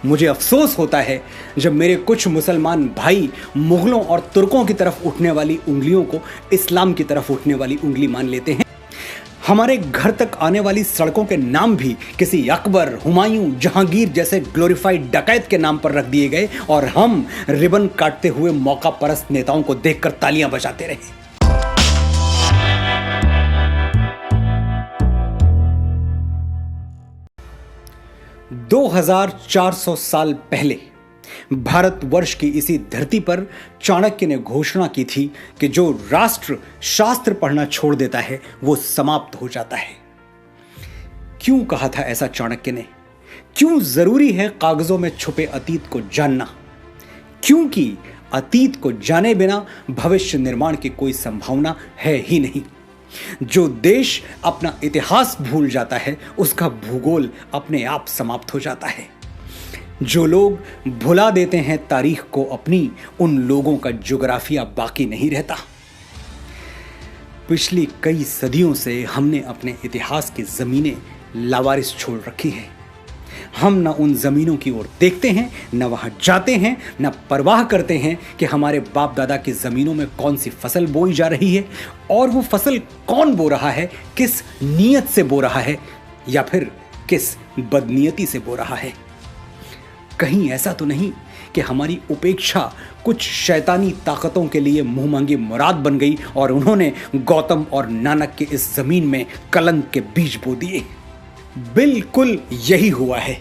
मुझे अफसोस होता है जब मेरे कुछ मुसलमान भाई मुगलों और तुर्कों की तरफ उठने वाली उंगलियों को इस्लाम की तरफ उठने वाली उंगली मान लेते हैं। हमारे घर तक आने वाली सड़कों के नाम भी किसी अकबर, हुमायूं, जहांगीर जैसे ग्लोरीफाइड डकैत के नाम पर रख दिए गए और हम रिबन काटते हुए मौका परस्त नेताओं को देखकर तालियां बजाते रहे। 2400 साल पहले भारतवर्ष की इसी धरती पर चाणक्य ने घोषणा की थी कि जो राष्ट्र शास्त्र पढ़ना छोड़ देता है वो समाप्त हो जाता है। क्यों कहा था ऐसा चाणक्य ने? क्यों जरूरी है कागजों में छुपे अतीत को जानना? क्योंकि अतीत को जाने बिना भविष्य निर्माण की कोई संभावना है ही नहीं। जो देश अपना इतिहास भूल जाता है उसका भूगोल अपने आप समाप्त हो जाता है। जो लोग भुला देते हैं तारीख को अपनी, उन लोगों का ज्योग्राफिया बाकी नहीं रहता। पिछली कई सदियों से हमने अपने इतिहास की जमीनें लावारिस छोड़ रखी हैं। हम न उन जमीनों की ओर देखते हैं, न वहां जाते हैं, न परवाह करते हैं कि हमारे बाप दादा की जमीनों में कौन सी फसल बोई जा रही है और वो फसल कौन बो रहा है, किस नीयत से बो रहा है या फिर किस बदनीयती से बो रहा है। कहीं ऐसा तो नहीं कि हमारी उपेक्षा कुछ शैतानी ताकतों के लिए मुंह मांगी मुराद बन गई और उन्होंने गौतम और नानक के इस जमीन में कलंक के बीज बो दिए। बिल्कुल यही हुआ है।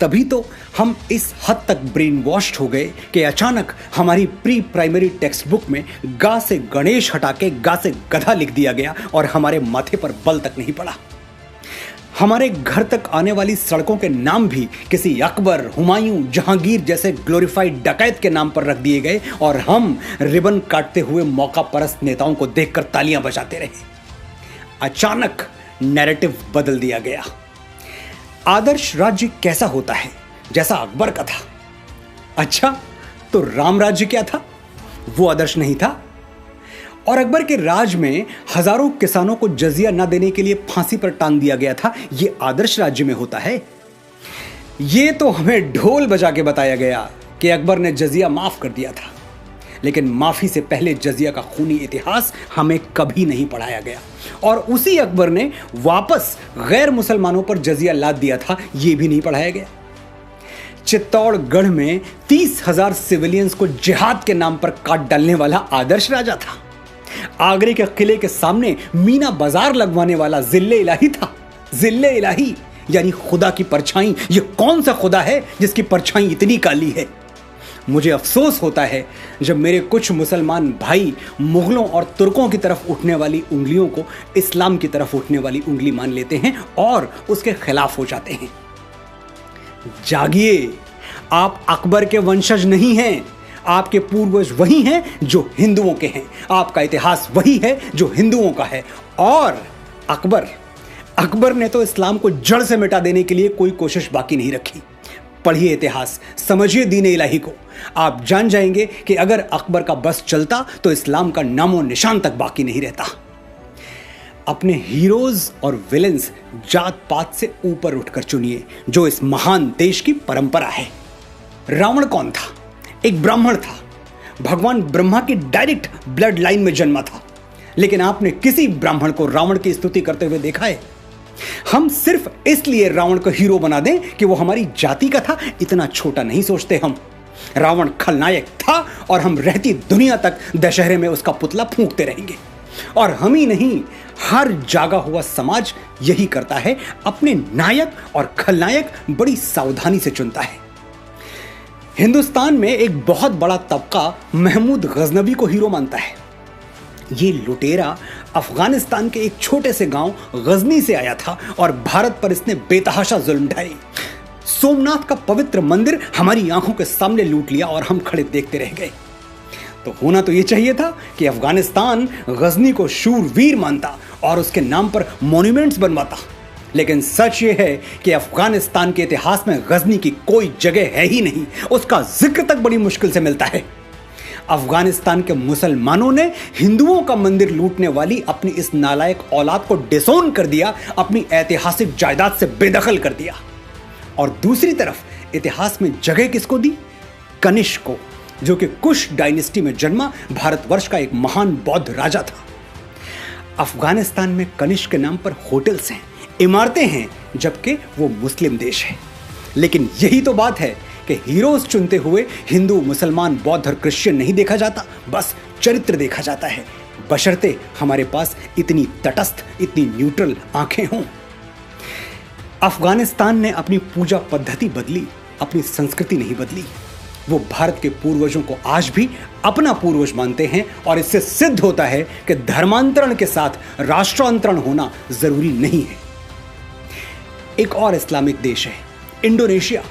तभी तो हम इस हद तक ब्रेन वॉश्ड हो गए कि अचानक हमारी प्री प्राइमरी टेक्स्ट बुक में गा से गणेश हटा के गा से गधा लिख दिया गया और हमारे माथे पर बल तक नहीं पड़ा। हमारे घर तक आने वाली सड़कों के नाम भी किसी अकबर, हुमायूं, जहांगीर जैसे ग्लोरीफाइड डकैत के नाम पर रख दिए गए और हम रिबन काटते हुए मौका परस्त नेताओं को देखकर तालियां बजाते रहे। अचानक नैरेटिव बदल दिया गया। आदर्श राज्य कैसा होता है? जैसा अकबर का था। अच्छा, तो राम राज्य क्या था? वो आदर्श नहीं था। और अकबर के राज में हजारों किसानों को जजिया न देने के लिए फांसी पर टांग दिया गया था। ये आदर्श राज्य में होता है? ये तो हमें ढोल बजा के बताया गया कि अकबर ने जजिया माफ कर दिया था, लेकिन माफी से पहले जजिया का खूनी इतिहास हमें कभी नहीं पढ़ाया गया। और उसी अकबर ने वापस गैर मुसलमानों पर जजिया लाद दिया था, यह भी नहीं पढ़ाया गया। चित्तौड़गढ़ में 30,000 सिविलियंस को जिहाद के नाम पर काट डालने वाला आदर्श राजा था। आगरे के किले के सामने मीना बाजार लगवाने वाला जिल्ले इलाही था। जिल्ले इलाही यानी खुदा की परछाई। यह कौन सा खुदा है जिसकी परछाई इतनी काली है? मुझे अफसोस होता है जब मेरे कुछ मुसलमान भाई मुगलों और तुर्कों की तरफ उठने वाली उंगलियों को इस्लाम की तरफ उठने वाली उंगली मान लेते हैं और उसके खिलाफ हो जाते हैं। जागिए, आप अकबर के वंशज नहीं हैं। आपके पूर्वज वही हैं जो हिंदुओं के हैं। आपका इतिहास वही है जो हिंदुओं का है। और अकबर ने तो इस्लाम को जड़ से मिटा देने के लिए कोई कोशिश बाकी नहीं रखी। पढ़िए इतिहास, समझिए दीन इलाही को। आप जान जाएंगे कि अगर अकबर का बस चलता तो इस्लाम का नामो निशान तक बाकी नहीं रहता। अपने हीरोज और विलेंस जात पात से ऊपर उठकर चुनिए, जो इस महान देश की परंपरा है। रावण कौन था? एक ब्राह्मण था। भगवान ब्रह्मा की डायरेक्ट ब्लड लाइन में जन्मा था। लेकिन आपने किसी ब्राह्मण को रावण की स्तुति करते हुए देखा है? हम सिर्फ इसलिए रावण को हीरो बना दें कि वो हमारी जाति का था, इतना छोटा नहीं सोचते हम। रावण खलनायक था और हम रहती दुनिया तक दशहरे में उसका पुतला फूंकते रहेंगे। और हम ही नहीं, हर जागा हुआ समाज यही करता है। अपने नायक और खलनायक बड़ी सावधानी से चुनता है। हिंदुस्तान में एक बहुत बड़ा तबका महमूद गजनवी को हीरो मानता है। ये लुटेरा अफगानिस्तान के एक छोटे से गांव गजनी से आया था और भारत पर इसने बेतहाशा जुल्म ढाए। सोमनाथ का पवित्र मंदिर हमारी आंखों के सामने लूट लिया और हम खड़े देखते रह गए। तो होना तो यह चाहिए था कि अफगानिस्तान गजनी को शूरवीर मानता और उसके नाम पर मॉन्यूमेंट्स बनवाता। लेकिन सच ये है कि अफगानिस्तान के इतिहास में गजनी की कोई जगह है ही नहीं। उसका जिक्र तक बड़ी मुश्किल से मिलता है। अफगानिस्तान के मुसलमानों ने हिंदुओं का मंदिर लूटने वाली अपनी इस नालायक औलाद को डिसोन कर दिया, अपनी ऐतिहासिक जायदाद से बेदखल कर दिया। और दूसरी तरफ इतिहास में जगह किसको दी? कनिष्क को, जो कि कुश डायनेस्टी में जन्मा भारतवर्ष का एक महान बौद्ध राजा था। अफगानिस्तान में कनिष्क के नाम पर होटल्स हैं, इमारतें हैं, जबकि वो मुस्लिम देश है। लेकिन यही तो बात है कि हीरोज चुनते हुए हिंदू, मुसलमान, बौद्ध और क्रिश्चियन नहीं देखा जाता, बस चरित्र देखा जाता है, बशर्ते हमारे पास इतनी तटस्थ, इतनी न्यूट्रल आंखें हों। अफगानिस्तान ने अपनी पूजा पद्धति बदली, अपनी संस्कृति नहीं बदली। वो भारत के पूर्वजों को आज भी अपना पूर्वज मानते हैं और इससे सिद्ध होता है कि धर्मांतरण के साथ राष्ट्रांतरण होना जरूरी नहीं है। एक और इस्लामिक देश है इंडोनेशिया,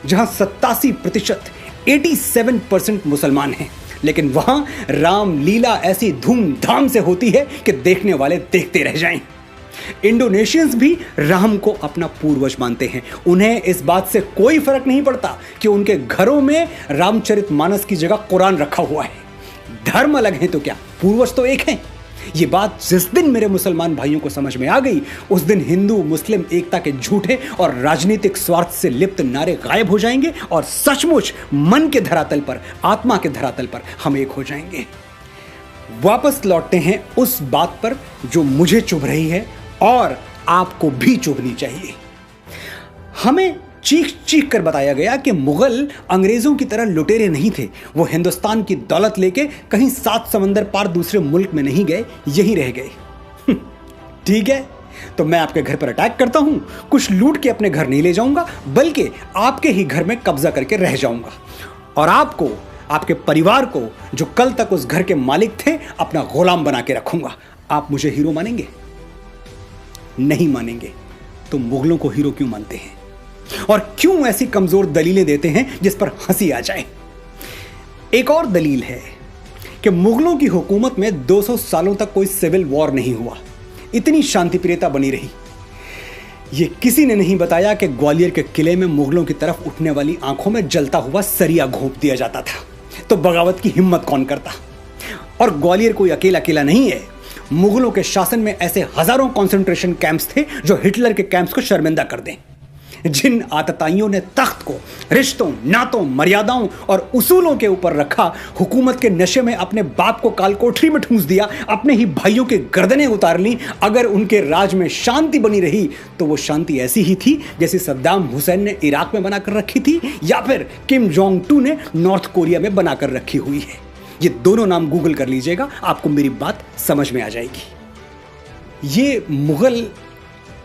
जहां 87% 87% मुसलमान हैं, लेकिन वहां रामलीला ऐसी धूमधाम से होती है कि देखने वाले देखते रह जाएं। इंडोनेशियंस भी राम को अपना पूर्वज मानते हैं। उन्हें इस बात से कोई फर्क नहीं पड़ता कि उनके घरों में रामचरितमानस की जगह कुरान रखा हुआ है। धर्म अलग है तो क्या, पूर्वज तो एक हैं। ये बात जिस दिन मेरे मुसलमान भाइयों को समझ में आ गई, उस दिन हिंदू मुस्लिम एकता के झूठे और राजनीतिक स्वार्थ से लिप्त नारे गायब हो जाएंगे और सचमुच मन के धरातल पर, आत्मा के धरातल पर हम एक हो जाएंगे। वापस लौटते हैं उस बात पर जो मुझे चुभ रही है और आपको भी चुभनी चाहिए। हमें चीख चीख कर बताया गया कि मुगल अंग्रेजों की तरह लुटेरे नहीं थे। वो हिंदुस्तान की दौलत लेके कहीं 7 समंदर पार दूसरे मुल्क में नहीं गए, यहीं रह गए। ठीक है, तो मैं आपके घर पर अटैक करता हूं, कुछ लूट के अपने घर नहीं ले जाऊंगा, बल्कि आपके ही घर में कब्जा करके रह जाऊंगा और आपको, आपके परिवार को, जो कल तक उस घर के मालिक थे, अपना गुलाम बना के रखूंगा। आप मुझे हीरो मानेंगे? नहीं मानेंगे। तो मुगलों को हीरो क्यों मानते हैं और क्यों ऐसी कमजोर दलीलें देते हैं जिस पर हंसी आ जाए? एक और दलील है कि मुगलों की हुकूमत में 200 सालों तक कोई सिविल वॉर नहीं हुआ, इतनी शांतिप्रियता बनी रही। यह किसी ने नहीं बताया कि ग्वालियर के किले में मुगलों की तरफ उठने वाली आंखों में जलता हुआ सरिया घोंप दिया जाता था। तो बगावत की हिम्मत कौन करता? और ग्वालियर कोई अकेला किला नहीं है। मुगलों के शासन में ऐसे हजारों कंसंट्रेशन कैंप्स थे जो हिटलर के कैंप्स को शर्मिंदा कर दें। जिन आतताइयों ने तख्त को रिश्तों, नातों, मर्यादाओं और उसूलों के ऊपर रखा, हुकूमत के नशे में अपने बाप को काल कोठरी में ठूंस दिया, अपने ही भाइयों के गर्दनें उतार ली। अगर उनके राज में शांति बनी रही तो वो शांति ऐसी ही थी जैसे सद्दाम हुसैन ने इराक में बनाकर रखी थी या फिर किम जोंग टू ने नॉर्थ कोरिया में बनाकर रखी हुई है। ये दोनों नाम गूगल कर लीजिएगा, आपको मेरी बात समझ में आ जाएगी। ये मुगल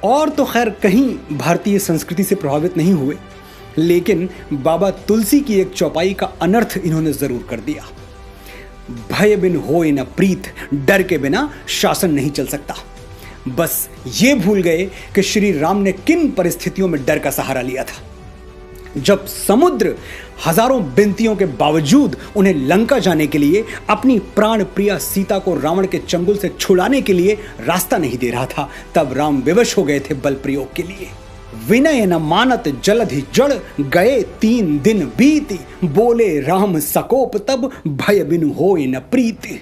और तो खैर कहीं भारतीय संस्कृति से प्रभावित नहीं हुए, लेकिन बाबा तुलसी की एक चौपाई का अनर्थ इन्होंने जरूर कर दिया। भय बिन होए न प्रीत, डर के बिना शासन नहीं चल सकता। बस ये भूल गए कि श्री राम ने किन परिस्थितियों में डर का सहारा लिया था। जब समुद्र हजारों विनतियों के बावजूद उन्हें लंका जाने के लिए, अपनी प्राण प्रिया सीता को रावण के चंगुल से छुड़ाने के लिए रास्ता नहीं दे रहा था, तब राम विवश हो गए थे बल प्रयोग के लिए। विनय न मानत जलधि जड़, गए 3 दिन बीती, बोले राम सकोप तब, भय बिनु होए न प्रीति।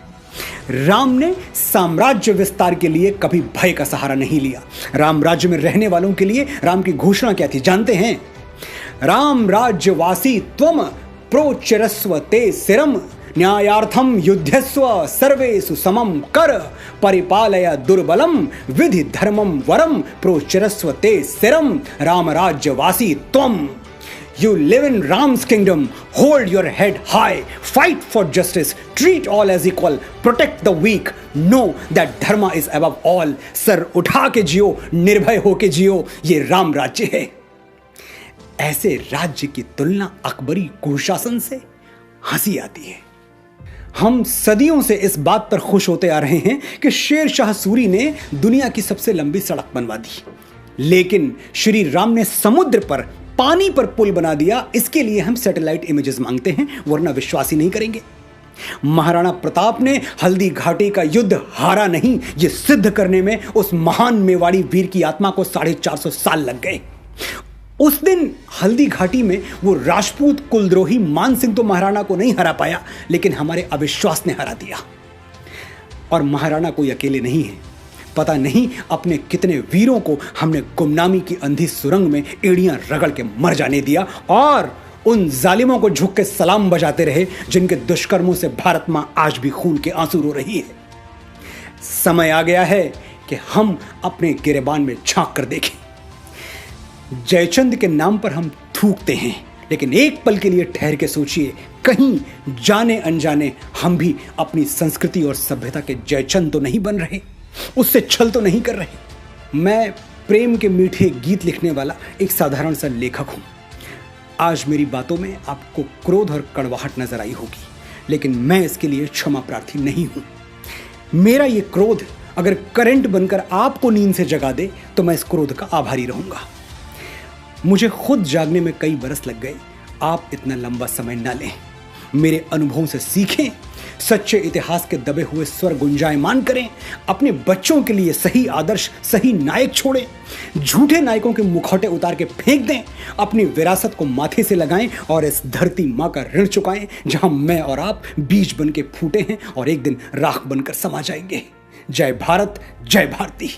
राम ने साम्राज्य विस्तार के लिए कभी भय का सहारा नहीं लिया। राम राज्य में रहने वालों के लिए राम की घोषणा क्या थी जानते हैं? राम राज्यवासी त्वम प्रोच्चरस्व ते सिरम, न्यायार्थम युद्धस्व सर्वेषु समम कर, परिपालय दुर्बलम विधि धर्मम वरम, प्रोच्चरस्व ते सिरम, राम राज्यवासी त्वम। You live in Ram's kingdom, hold your head high, fight for justice, treat all as equal, protect the weak, know that dharma is above all। Sir उठा के जियो, निर्भय होके जियो, ये राम राज्य है। ऐसे राज्य की तुलना अकबरी कुशासन से हंसी आती है। हम सदियों से इस बात पर खुश होते आ रहे हैं कि शेर शाह सूरी ने दुनिया की सबसे लंबी सड़क बनवा दी, लेकिन श्री राम ने समुद्र पर, पानी पर पुल बना दिया। इसके लिए हम सैटेलाइट इमेजेस मांगते हैं, वरना विश्वास ही नहीं करेंगे। महाराणा प्रताप ने हल्दी घाटी का युद्ध हारा नहीं, यह सिद्ध करने में उस महान मेवाड़ी वीर की आत्मा को 450 साल लग गए। उस दिन हल्दी घाटी में वो राजपूत कुलद्रोही मान सिंह तो महाराणा को नहीं हरा पाया, लेकिन हमारे अविश्वास ने हरा दिया। और महाराणा कोई अकेले नहीं है, पता नहीं अपने कितने वीरों को हमने गुमनामी की अंधी सुरंग में एड़ियां रगड़ के मर जाने दिया और उन जालिमों को झुक के सलाम बजाते रहे जिनके दुष्कर्मों से भारत मां आज भी खून के आंसू रो रही है। समय आ गया है कि हम अपने गिरेबान में झांक कर देखें। जयचंद के नाम पर हम थूकते हैं, लेकिन एक पल के लिए ठहर के सोचिए, कहीं जाने अनजाने हम भी अपनी संस्कृति और सभ्यता के जयचंद तो नहीं बन रहे, उससे छल तो नहीं कर रहे। मैं प्रेम के मीठे गीत लिखने वाला एक साधारण सा लेखक हूं। आज मेरी बातों में आपको क्रोध और कड़वाहट नजर आई होगी, लेकिन मैं इसके लिए क्षमा प्रार्थी नहीं हूं। मेरा ये क्रोध अगर करंट बनकर आपको नींद से जगा दे तो मैं इस क्रोध का आभारी रहूंगा। मुझे खुद जागने में कई बरस लग गए, आप इतना लंबा समय ना लें। मेरे अनुभवों से सीखें, सच्चे इतिहास के दबे हुए स्वर गुंजायमान करें, अपने बच्चों के लिए सही आदर्श, सही नायक छोड़ें, झूठे नायकों के मुखौटे उतार के फेंक दें, अपनी विरासत को माथे से लगाएं और इस धरती मां का ऋण चुकाएं जहां मैं और आप बीज बन के फूटे हैं और एक दिन राख बनकर समा जाएंगे। जय भारत, जय भारती।